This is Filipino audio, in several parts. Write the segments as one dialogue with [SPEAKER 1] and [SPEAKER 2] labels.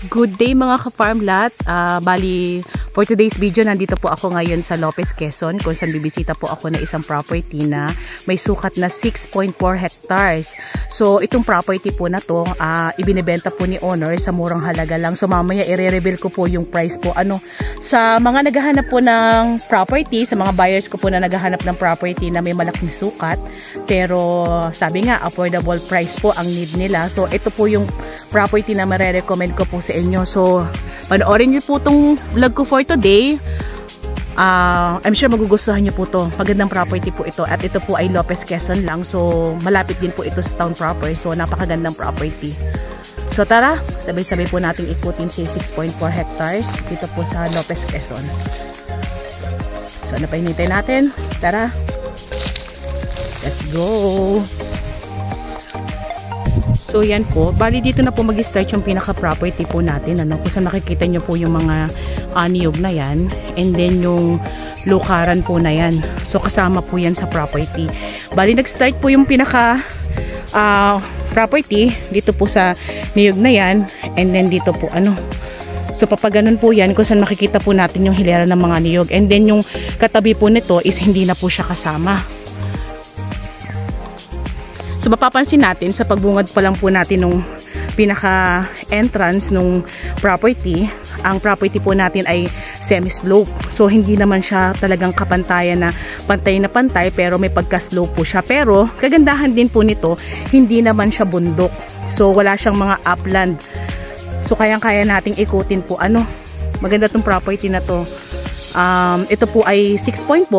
[SPEAKER 1] Good day mga ka-farmlat. Bali, for today's video, nandito po ako ngayon sa Lopez, Quezon, kung saan bibisita po ako na isang property na may sukat na 6.4 hectares. So, itong property po na to, ibinibenta po ni owner sa murang halaga lang. So, mamaya i-reveal ko po yung price po. Sa mga naghahanap po ng property, sa mga buyers ko po na naghahanap ng property na may malaking sukat, pero sabi nga, affordable price po ang need nila. So, ito po yung property na marirecommend ko po sa inyo. So, panoorin niyo po itong vlog ko for today. I'm sure magugustuhan niyo po to. Magandang property po ito. At ito po ay Lopez, Quezon lang. So, malapit din po ito sa town proper. So, napakagandang property. So, tara, sabay-sabay po natin ikutin si 6.4 hectares dito po sa Lopez, Quezon. So, ano pa hinintay natin? Tara, let's go! So yan po, bali dito na po mag-start yung pinaka-property po natin, kung saan makikita nyo po yung mga niyog na yan, and then yung lukaran po na yan. So kasama po yan sa property. Bali nag-start po yung pinaka-property dito po sa niyog na yan, and then dito po so papaganon po yan kung saan makikita po natin yung hilera ng mga niyog, and then yung katabi po nito is hindi na po siya kasama. So mapapansin natin sa pagbungad pa lang po natin nung pinaka-entrance nung property, ang property po natin ay semi-slope. So hindi naman siya talagang kapantayan na pantay, pero may pagka-slope po siya. Pero kagandahan din po nito, hindi naman siya bundok. So wala siyang mga upland. So kayang-kaya nating ikutin po. Maganda tong property na to. Ito po ay 6.4,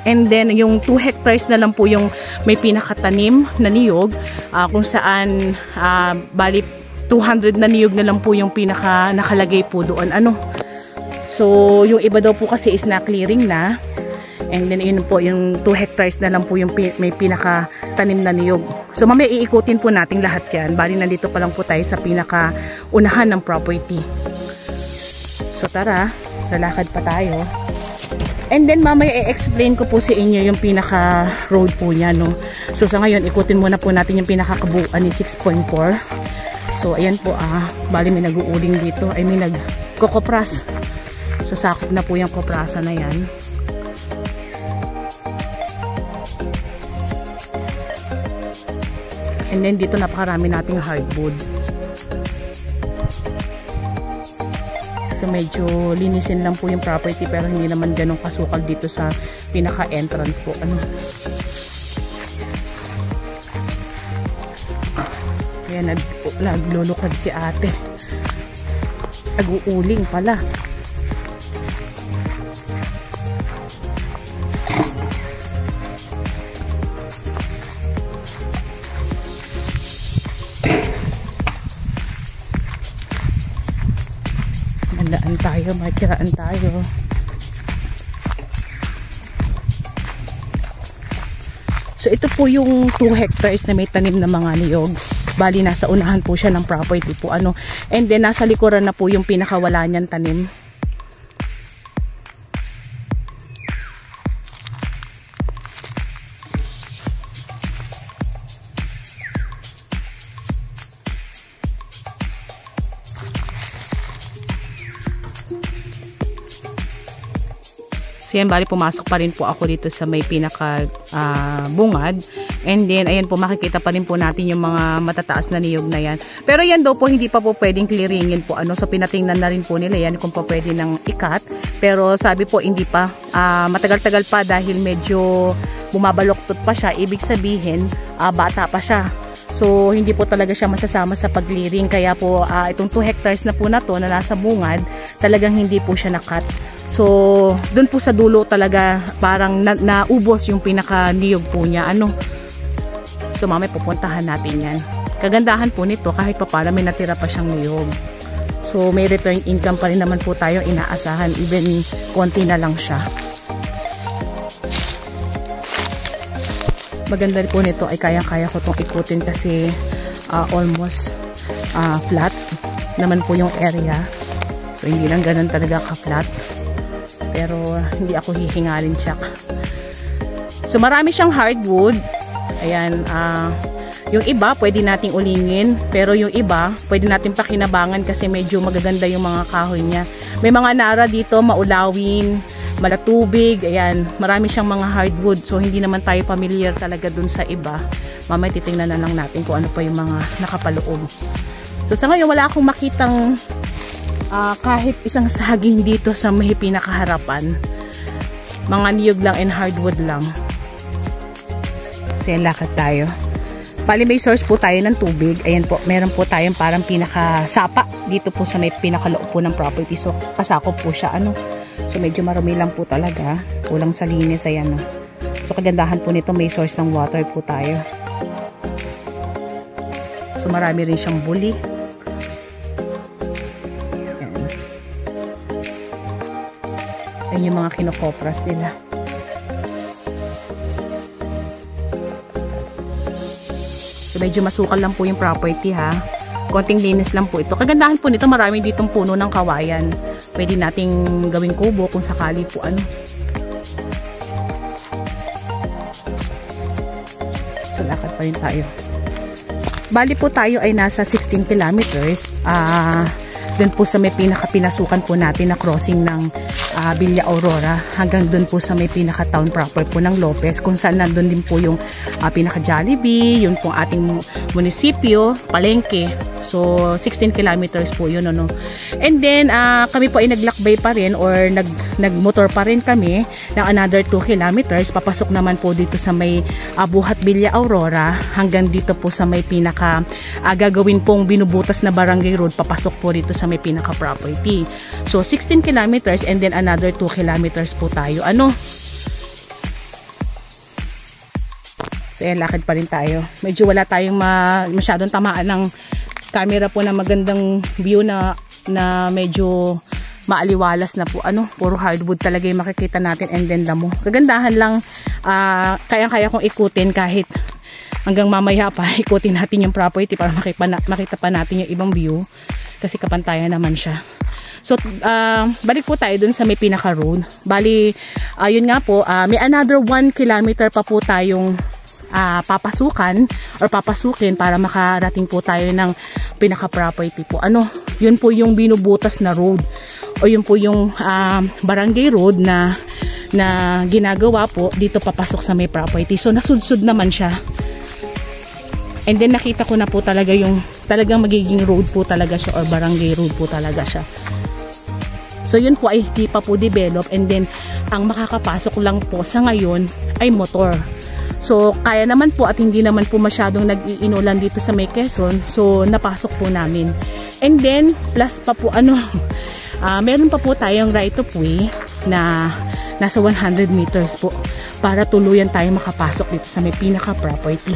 [SPEAKER 1] and then yung 2 hectares na lang po yung may pinakatanim na niyog, kung saan bali 200 na niyog na lang po yung pinaka nakalagay po doon. So yung iba daw po kasi is na clearing na, and then yun po yung 2 hectares na lang po yung may pinakatanim na niyog. So mamaya iikutin po natin lahat yan. Bali nandito pa lang po tayo sa pinaka unahan ng property. So tara, lalakad pa tayo. And then mamaya i-explain ko po sa inyo yung pinaka road po niya, So sa ngayon ikutin muna po natin yung pinaka-kabuuan ni 6.4. So ayan po, bali may nag-uuling dito, ay may nagkokopras. So sakop na po yung koprasa na yan. And then dito napakarami nating hardwood. So medyo linisin lang po yung property, pero hindi naman ganun kasukal dito sa pinaka-entrance po. Ayan, naglulukad si ate. Nag-uuling pala. Mandaan tayo, makikiraan tayo. So ito po yung 2 hectares na may tanim na mga niyog. Bali nasa unahan po siya ng property po. And then nasa likuran na po yung pinakawala niyang tanim. So yan, bali pumasok pa rin po ako dito sa may pinaka bungad. And then ayan po, makikita pa rin po natin yung mga matataas na niyog na yan. Pero yan daw po hindi pa po pwedeng clearingin po. So pinatingnan na rin po nila yan kung pa pwede nang ikat. Pero sabi po hindi pa, matagal-tagal pa dahil medyo bumabaloktot pa siya. Ibig sabihin bata pa siya. So hindi po talaga siya masasama sa pag-clearing. Kaya po itong 2 hectares na po na to na nasa bungad, talagang hindi po siya nakat. So doon po sa dulo talaga parang naubos yung pinaka-niyog po niya. So mamaya pupuntahan natin yan. Kagandahan po nito, kahit pa para may natira pa siyang niyog. So may return income pa rin naman po tayo inaasahan, even konti na lang siya. Maganda po nito ay kayang-kaya ko itong ikutin kasi almost flat naman po yung area. So hindi lang ganun talaga ka-flat. Pero hindi ako hihingalin siya. So marami siyang hardwood. Ayan, Yung iba, pwede nating ulingin. Pero yung iba, pwede natin pakinabangan kasi medyo magaganda yung mga kahoy niya. May mga nara dito, maulawin, malatubig. Ayan, marami siyang mga hardwood. So, hindi naman tayo familiar talaga dun sa iba. Mamaya titingnan na lang natin kung ano pa yung mga nakapaloob. So, sa ngayon, wala akong makitang kahit isang saging dito sa may pinakaharapan. Mga niyog lang and hardwood lang. So, yan, lakad tayo. Bali may source po tayo ng tubig. Ayan po, meron po tayong parang pinakasapa dito po sa may pinakaloob po ng property. So, pasakop po siya. So, medyo marumi lang po talaga. Kulang sa linis. Ayan. So, kagandahan po nito, may source ng water po tayo. So, marami rin siyang buli. Ayan. Ayan yung mga kinokopras nila. So, medyo masukal lang po yung property ha. Konting linis lang po ito. Kagandahan po nito, marami ditong puno ng kawayan. Pwede nating gawing kubo kung sakali po So, lakad pa rin tayo. Bali po tayo ay nasa 16 kilometers. Doon po sa may pinakapinasukan po natin na crossing ng Villa Aurora hanggang doon po sa may pinaka-town proper po ng Lopez, kung saan nandun din po yung pinaka-Jollibee, yun pong ating munisipyo, palengke. So 16 kilometers po yun, And then kami po ay naglakbay pa rin or nagmotor pa rin kami ng another 2 kilometers. Papasok naman po dito sa may Buhat Villa Aurora hanggang dito po sa may pinaka gagawin pong binubutas na barangay road, papasok po dito sa may pinaka property. So 16 kilometers and then another 2 kilometers po tayo. So ayan, lakad pa rin tayo. Medyo wala tayong masyadong tamaan ng camera po na magandang view na medyo maaliwalas na po. Puro hardwood talaga yung makikita natin and then damo. Kagandahan lang, kaya kong ikutin kahit hanggang mamaya pa ikutin natin yung property para makita pa natin yung ibang view kasi kapantayan naman siya. So, balik po tayo dun sa may pinaka-road. Bali, yun nga po, may another 1 kilometer pa po tayong papasukan or papasukin para makarating po tayo ng pinaka-property po. Yun po yung binubutas na road o yun po yung barangay road na ginagawa po dito papasok sa may property. So, nasudsud naman siya. And then, nakita ko na po talaga yung talagang magiging road po talaga siya or barangay road po talaga siya. So, yun po ay hindi pa po develop and then, ang makakapasok lang po sa ngayon ay motor. So, kaya naman po at hindi naman po masyadong nag-iinulan dito sa may Quezon. So, napasok po namin. And then, plus pa po meron pa po tayong right of way na nasa 100 meters po para tuluyan tayo makapasok dito sa may pinaka-property.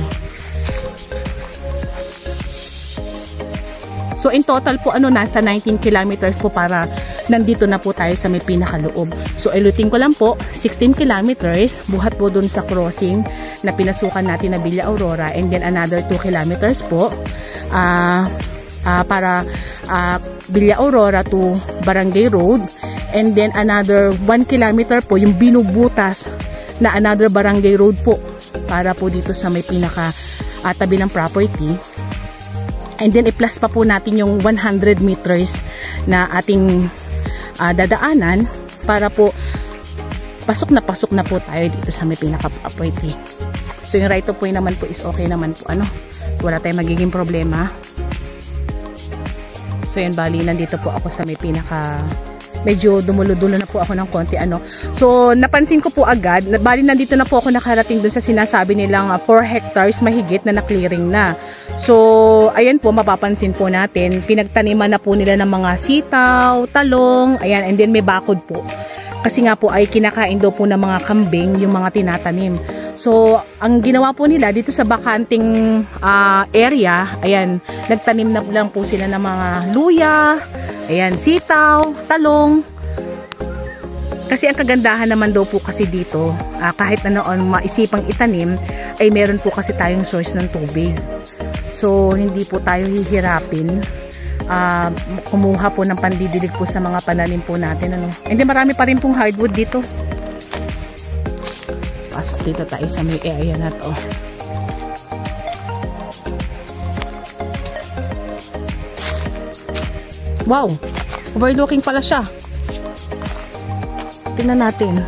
[SPEAKER 1] So, in total po, nasa 19 kilometers po para nandito na po tayo sa may pinakaloob. So, ilutin ko lang po, 16 kilometers, buhat po dun sa crossing na pinasukan natin na Villa Aurora and then another 2 kilometers po para Villa Aurora to Barangay Road and then another 1 kilometer po yung binubutas na another Barangay Road po para po dito sa may pinaka tabi ng property. And then i-plus pa po natin yung 100 meters na ating dadaanan para po pasok na po tayo dito sa may pinaka-property. So yung right of way naman po is okay naman po. So wala tayong magiging problema. So yan, bali nandito po ako sa may pinaka, medyo dumulo-dulo na po ako ng konti. So napansin ko po agad, bali nandito na po ako nakarating dun sa sinasabi nilang 4 hectares mahigit na na-clearing na. So ayan po, mapapansin po natin, pinagtaniman na po nila ng mga sitaw, talong, ayan, and then may bakod po. Kasi nga po ay kinakain daw po ng mga kambing yung mga tinatanim. So, ang ginawa po nila dito sa bakanting area, ayan, nagtanim na lang po sila ng mga luya, ayan, sitaw, talong. Kasi ang kagandahan naman daw po kasi dito, kahit maisipang itanim, ay meron po kasi tayong source ng tubig. So, hindi po tayo hihirapin. Kumuha po ng pandidilig po sa mga pananim po natin. Hindi, marami pa rin pong hardwood dito. Pasok dito tayo sa may area na to. Wow! Overlooking pala siya. Tingnan natin.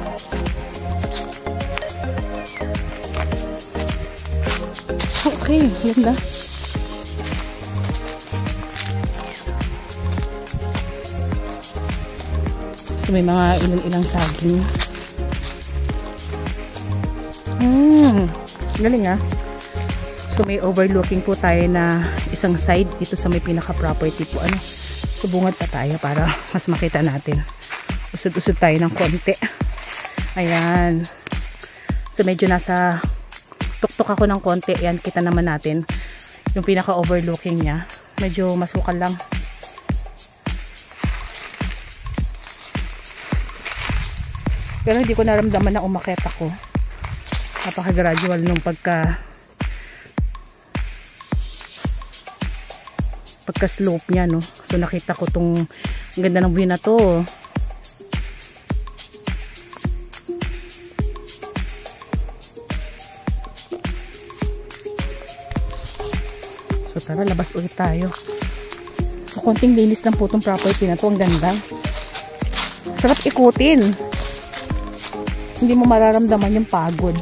[SPEAKER 1] Okay, ganda. So may mga ilang saging. Galing ah. So may overlooking po tayo na isang side dito sa may pinaka-property po. Ano? So bungad pa tayo para mas makita natin. Usod-usod tayo ng konti. Ayan. So medyo nasa tuktok ako ng konti. Ayan, kita naman natin yung pinaka-overlooking niya. Medyo masukal lang. Pero hindi ko naramdaman na umakyat ako. Napaka-gradual nung pagka-slope niya, no? So nakita ko tong ganda ng view na to. So tara, labas ulit tayo. So konting linis lang po tong property na to. Ang ganda. Sarap ikutin. Hindi mo mararamdaman yung pagod.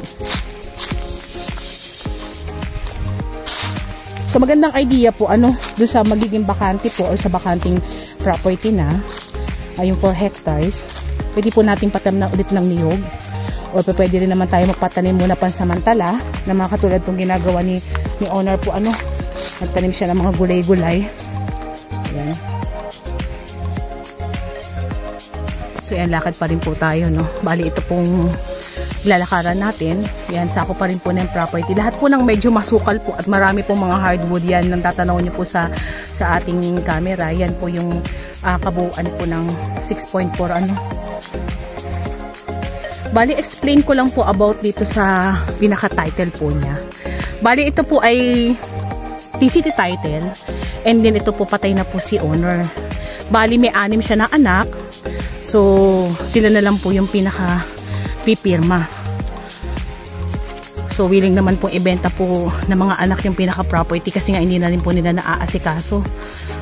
[SPEAKER 1] So magandang idea po doon sa magiging bakante po or sa bakanting property na yung 4 hectares. Pwede po nating patanim na ulit ng niyog or pwede rin naman tayo magpatanim muna pansamantala na mga katulad tong ginagawa ni owner po nagtanim siya ng mga gulay-gulay. Ayan. So yan, lakad pa rin po tayo, no? Bali ito pong lalakaran natin. Yan, sako pa rin po ng property. Lahat po ng medyo masukal po at marami pong mga hardwood yan. Nang tatanaw niyo po sa ating camera. Yan po yung kabuuan po ng 6.4 Bali, explain ko lang po about dito sa pinaka-title po niya. Bali, ito po ay TCT title. And then ito po patay na po si owner. Bali, may 6 siya na anak. So, sila na lang po yung pinaka-pipirma. So, willing naman pong ibenta po ng mga anak yung pinaka-property kasi nga hindi na rin po nila naaasikaso.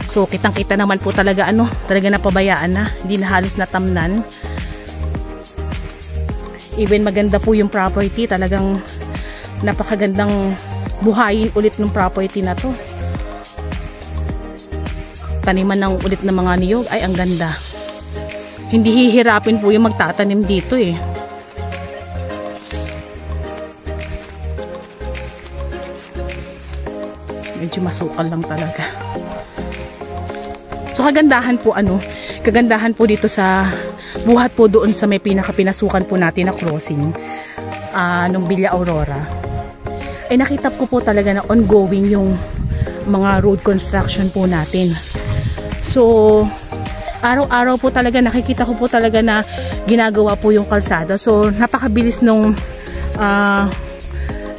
[SPEAKER 1] So, kitang-kita naman po talaga talaga napabayaan na. Hindi na halos natamnan. Even maganda po yung property, talagang napakagandang buhayin ulit ng property na to. Taniman ng ulit ng mga niyog, ay ang ganda. Hindi hihirapin po yung magtatanim dito eh. Medyo masukal lang talaga. So kagandahan po dito sa buhat po doon sa may pinakapinasukan po natin na crossing nung Villa Aurora. Ay nakita ko po talaga na ongoing yung mga road construction po natin. So araw-araw po talaga nakikita ko po talaga na ginagawa po yung kalsada. So napakabilis nung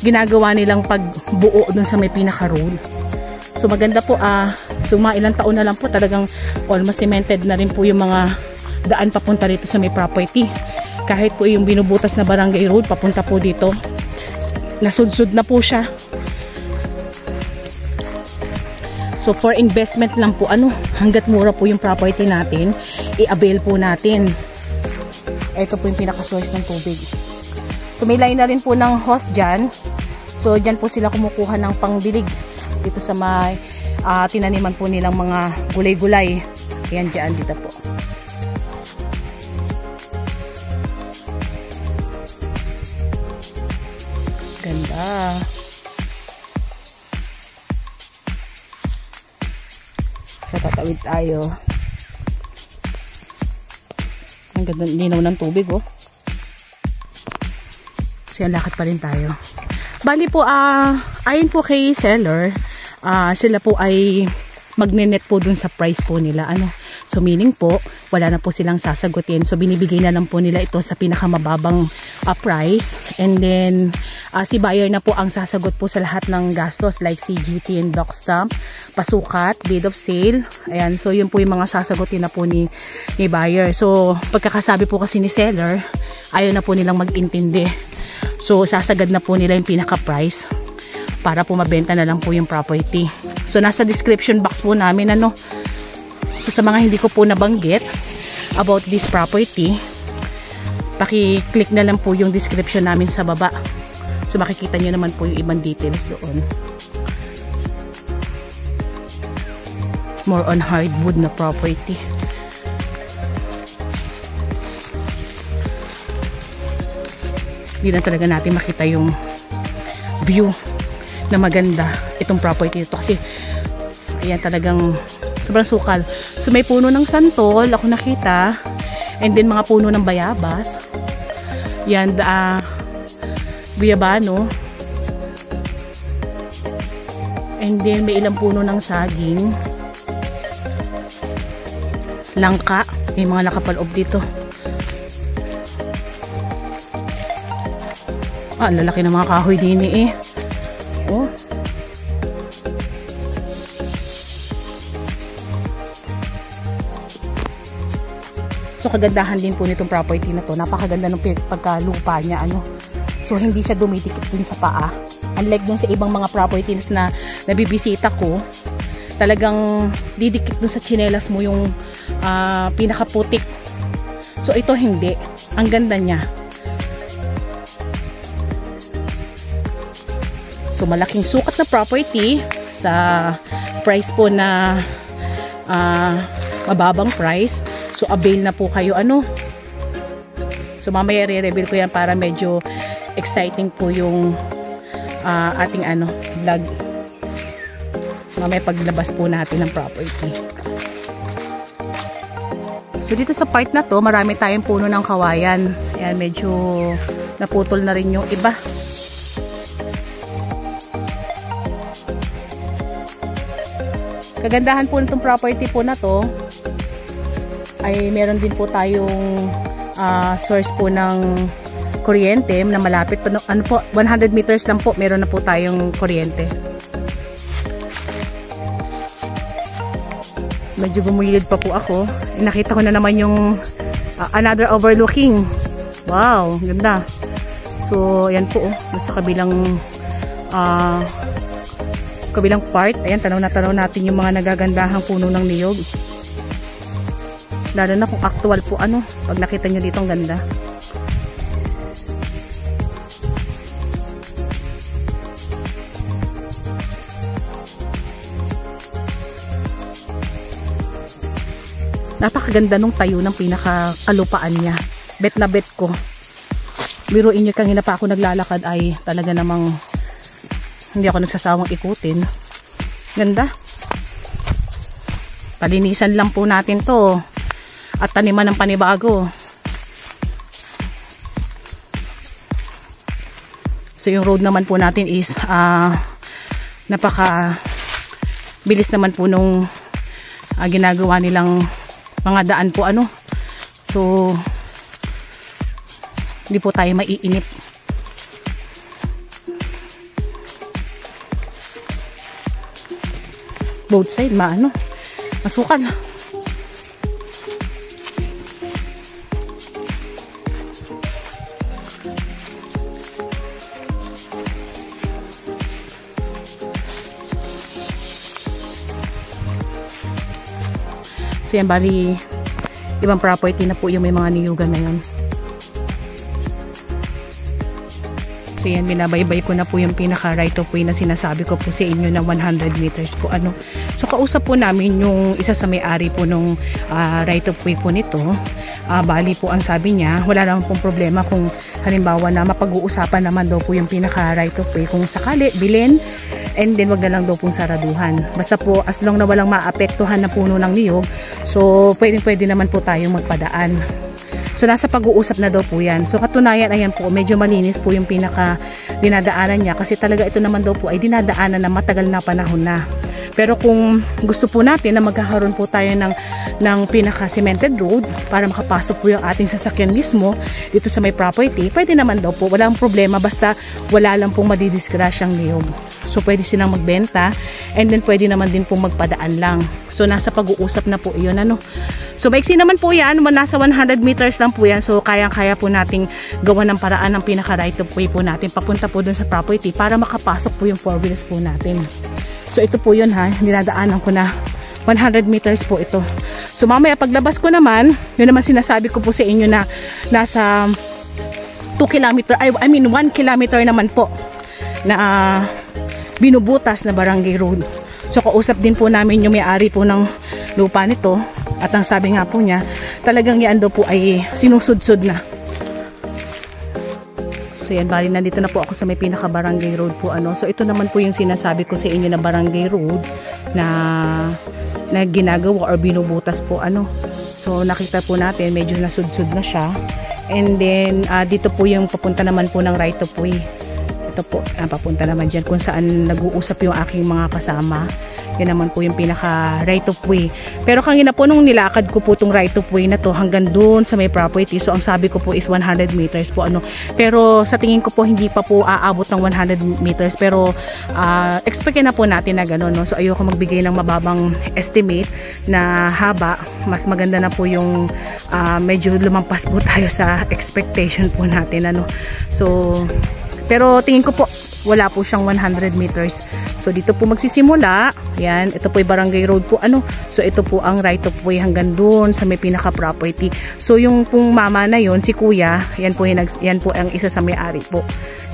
[SPEAKER 1] ginagawa nilang pagbuo dun sa may pinaka-road. So maganda po, so mga ilang taon na lang po talagang almost cemented na rin po yung mga daan papunta rito sa may property. Kahit po yung binubutas na barangay road papunta po dito, nasudsud na po siya. So for investment lang po, hanggat mura po yung property natin, i-avail po natin. Ito po yung pinaka-source ng tubig. So may line na rin po ng hose dyan. So dyan po sila kumukuha ng pangdilig dito sa may tinaniman po nilang mga gulay-gulay. Ayan dyan, dito po. Ganda. Tatawid tayo. Ang ganda, linaw ng tubig oh. So yan, lakad pa rin tayo. Bali po, ayon po kay seller, sila po ay magnenet po dun sa price po nila. So meaning po, wala na po silang sasagutin. So binibigay na lang po nila ito sa pinakamababang price. And then, si buyer na po ang sasagot po sa lahat ng gastos like CGT and doc stamp, pasukat, bid of sale. Ayan, so yun po yung mga sasagutin na po ni buyer. So pagkakasabi po kasi ni seller, ayaw na po nilang mag-intindi. So sasagad na po nila yung pinaka-price para po mabenta na lang po yung property. So nasa description box po namin So sa mga hindi ko po nabanggit about this property, paki-click na lang po yung description namin sa baba. So makikita nyo naman po yung ibang details doon. More on hardwood na property. Hindi na talaga natin makita yung view na maganda itong property nito kasi ayan, talagang sobrang sukal. So may puno ng santol ako nakita, and then mga puno ng bayabas, yan, guyabano, and then may ilang puno ng saging, langka, may mga nakapaloob dito. Lalaki ng mga kahoy din eh. Oh. So kagandahan din po nitong property na to. Napakaganda ng pagkalupa niya, ano. So hindi siya dumidikit dun sa paa. Unlike dun sa ibang mga properties na nabibisita ko, talagang didikit dun sa tsinelas mo yung pinakaputik. So ito hindi. Ang ganda niya. So malaking sukat na property sa price po na mababang price. So avail na po kayo, ano. So mamaya re-reveal ko yan para medyo exciting po yung ating vlog. Mamaya paglabas po natin ng property. So dito sa part na to, marami tayong puno ng kawayan. Ayan, medyo naputol na rin yung iba. Kagandahan po nitong property po na to ay meron din po tayong source po ng kuryente na malapit po, 100 meters lang po meron na po tayong kuryente. Medyo bumilid pa po ako. Nakita ko na naman yung another overlooking. Wow, ganda. So yan po, sa kabilang part, ayan, tanaw natin yung mga nagagandahang puno ng niyog. Lalo na kung actual po, pag nakita nyo dito, ang ganda. Napakaganda nung tayo ng pinakakalupaan niya. Bet na bet ko. Biruin nyo, kanina pa ako naglalakad ay talaga namang hindi ako nagsasawang ikutin. Ganda. Palinisan lang po natin to at taniman ng panibago. So yung road naman po natin is napaka bilis naman po nung ginagawa nilang mga daan po, so hindi po tayo maiinip. Both side masukal. So yan, bali ibang property na po yung may mga niyugan na yun. So yan, binabaybay ko na po yung pinaka right of way na sinasabi ko po sa inyo na 100 meters po. So kausap po namin yung isa sa may-ari po nung right of way po nito. Bali po ang sabi niya, wala naman pong problema kung halimbawa na mapag-uusapan naman daw po yung pinaka right of way kung sakali bilhin, and then wag na lang daw pong saraduhan. Basta po as long na walang maapektuhan na puno ng niyog, so pwede naman po tayong magpadaan. So nasa pag-uusap na daw po yan. So katunayan, ayan po, medyo malinis po yung pinaka dinadaanan niya kasi talaga ito naman daw po ay dinadaanan na matagal na panahon na. Pero kung gusto po natin na magkakaroon po tayo ng pinaka cemented road para makapasok po yung ating sasakyan mismo dito sa may property, pwede naman daw po, walang problema basta wala lang pong madidiskrasyang niyog. So pwede silang magbenta, and then pwede naman din pong magpadaan lang. So nasa pag-uusap na po yun, So maiksi naman po yan, nasa 100 meters lang po yan. So kayang-kaya po nating gawa ng paraan ng pinaka right of way po natin papunta po dun sa property para makapasok po yung 4 wheels po natin. So ito po yun, dinadaanan ko na 100 meters po ito. So mamaya paglabas ko naman, yun naman sinasabi ko po sa inyo na nasa 2 kilometer, I mean 1 kilometer naman po na binubutas na barangay road. So kausap din po namin yung may-ari po ng lupa nito at ang sabi nga po niya, talagang yan daw po ay sinusudsud na. So yan, bali nandito na po ako sa may pinaka barangay road po ano. So ito naman po yung sinasabi ko sa inyo na barangay road na ginagawa or binubutas po ano. So nakita po natin medyo nasudsud na siya. And then dito po yung papunta naman po ng right of way. Ito po, papunta naman dyan kung saan nag-uusap yung aking mga kasama. Yan naman po yung pinaka right of way. Pero kanina po nung nilakad ko po itong right of way na to hanggang doon sa may property. So ang sabi ko po is 100 meters po ano. Pero sa tingin ko po hindi pa po aabot ng 100 meters. Pero expect na po natin na gano'n. No? So ayoko magbigay ng mababang estimate na haba. Mas maganda na po yung medyo lumampas po tayo sa expectation po natin. Ano? So pero tingin ko po wala po siyang 100 meters. So dito po magsisimula. Yan, ito po yung barangay road po ano. So ito po ang right of way hanggang doon sa may pinaka property. So yung pong mama na yon, si kuya, yan po ang isa sa may-ari po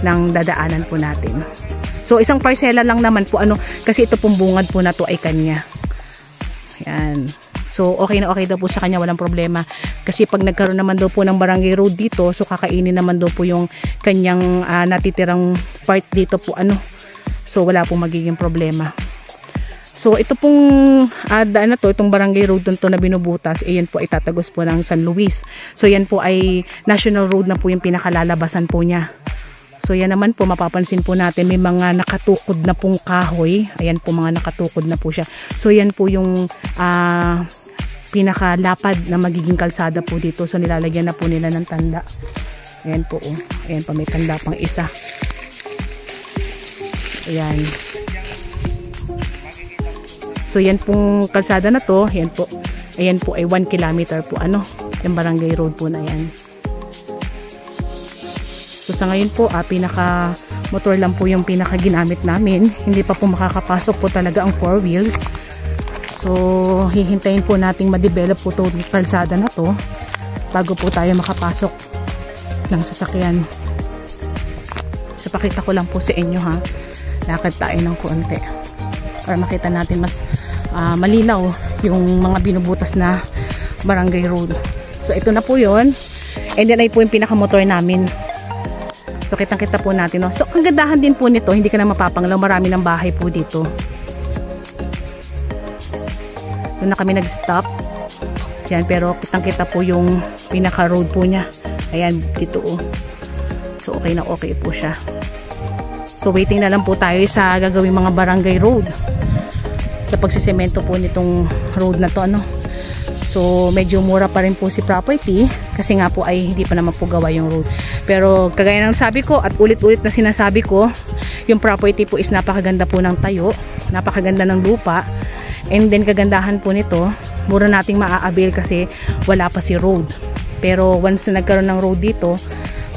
[SPEAKER 1] ng dadaanan po natin. So isang parsela lang naman po ano, kasi ito pong bungad po na to ay kanya. Yan. So okay na okay daw po sa kanya, walang problema. Kasi pag nagkaroon naman daw po ng barangay road dito, so kakainin naman daw po yung kanyang natitirang part dito po ano. So wala pong magiging problema. So ito pong daan na to, itong barangay road to na binubutas, yan po ay tatagos po ng San Luis. So yan po ay national road na po yung pinakalalabasan po niya. So yan naman po, mapapansin po natin may mga nakatukod na pong kahoy. Ayan po, mga nakatukod na po siya. So yan po yung pinakalapad na magiging kalsada po dito. So nilalagyan na po nila ng tanda. Ayan po, oh. Ayan pa, may tanda pang isa. Ayan. So yan pong kalsada na to, ayan po. Ayan po ay 1 kilometer po ano, yung barangay road po na yan. So sa ngayon po, pinaka motor lang po yung pinaka ginamit namin. Hindi pa po makakapasok po talaga ang 4 wheels. So hihintayin po nating ma-develop po itong kalsada na to bago po tayo makapasok ng sasakyan. So pakita ko lang po sa inyo ha. Lakad tayo ng konti para makita natin mas malinaw yung mga binubutas na barangay road. So ito na po yun. And then ay po yung pinaka-motor namin. So kitang-kita po natin. No? So ang gandahan din po nito, hindi ka na mapapanglaw. Marami ng bahay po dito. Doon na kami nag-stop. Yan, pero kitang-kita po yung pinaka-road po niya. Ayan, dito oh. So okay na okay po siya. So waiting na lang po tayo sa gagawing mga barangay road. Sa pagsisemento po nitong road na to ano. So medyo mura pa rin po si property kasi nga po ay hindi pa naman po gawa yung road. Pero kagaya ng sabi ko at ulit-ulit na sinasabi ko, yung property po is napakaganda po ng tayo, napakaganda ng lupa. And then kagandahan po nito, mura nating maa-avail kasi wala pa si road. Pero once na nagkaroon ng road dito,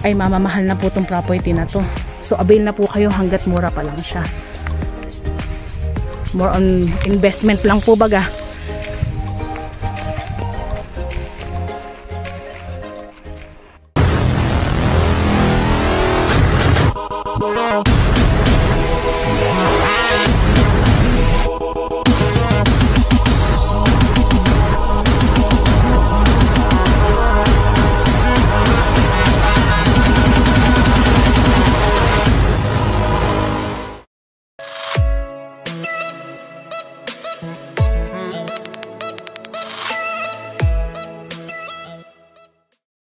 [SPEAKER 1] ay mamamahal na po itong property na to. So avail na po kayo hanggat mura pa lang siya. More on investment lang po baga.